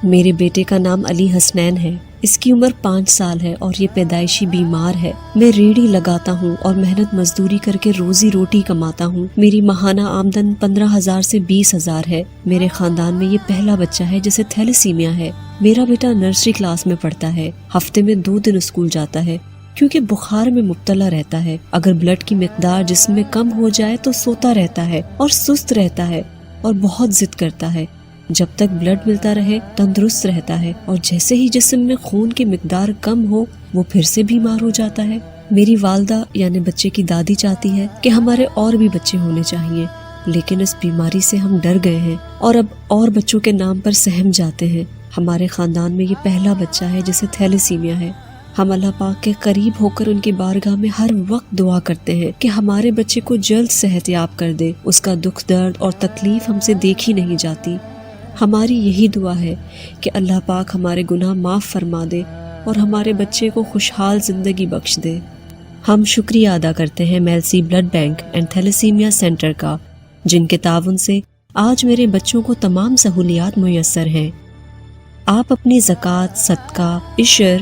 میرے بیٹے کا نام علی حسنین ہے، اس کی عمر 5 سال ہے اور یہ پیدائشی بیمار ہے۔ میں ریڑھی لگاتا ہوں اور محنت مزدوری کر کے روزی روٹی کماتا ہوں۔ میری ماہانہ آمدن 15,000 سے 20,000 ہے۔ میرے خاندان میں یہ پہلا بچہ ہے جسے تھیلیسیمیا ہے۔ میرا بیٹا نرسری کلاس میں پڑھتا ہے، ہفتے میں 2 دن اسکول جاتا ہے کیونکہ بخار میں مبتلا رہتا ہے۔ اگر بلڈ کی مقدار جسم میں کم ہو جائے تو سوتا رہتا ہے اور سست رہتا ہے اور بہت ضد کرتا ہے۔ جب تک بلڈ ملتا رہے تندرست رہتا ہے، اور جیسے ہی جسم میں خون کی مقدار کم ہو وہ پھر سے بیمار ہو جاتا ہے۔ میری والدہ یعنی بچے کی دادی چاہتی ہے کہ ہمارے اور بھی بچے ہونے چاہیے، لیکن اس بیماری سے ہم ڈر گئے ہیں اور اب اور بچوں کے نام پر سہم جاتے ہیں۔ ہمارے خاندان میں یہ پہلا بچہ ہے جسے تھیلیسیمیا ہے۔ ہم اللہ پاک کے قریب ہو کر ان کی بارگاہ میں ہر وقت دعا کرتے ہیں کہ ہمارے بچے کو جلد صحت یاب کر دے۔ اس کا دکھ درد اور تکلیف ہم سے دیکھی نہیں جاتی۔ ہماری یہی دعا ہے کہ اللہ پاک ہمارے گناہ معاف فرما دے اور ہمارے بچے کو خوشحال زندگی بخش دے۔ ہم شکریہ ادا کرتے ہیں Mailsi blood bank and thalassaemia centre کا، جن کے تعاون سے آج میرے بچوں کو تمام سہولیات میسر ہیں۔ آپ اپنی زکوٰۃ، صدقہ، عشر،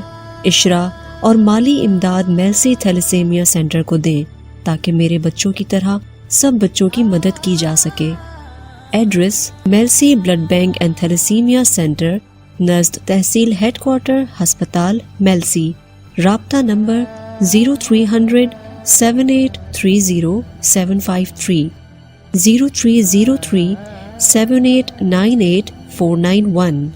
عشرہ اور مالی امداد میلسی تھیلیسیمیا سینٹر کو دیں تاکہ میرے بچوں کی طرح سب بچوں کی مدد کی جا سکے۔ Address: Mailsi blood bank and thalassaemia centre, نزد تحصیل ہیڈ کوارٹر، ہسپتال میلسی۔ رابطہ نمبر 0300 7830 753 0303 7898 491۔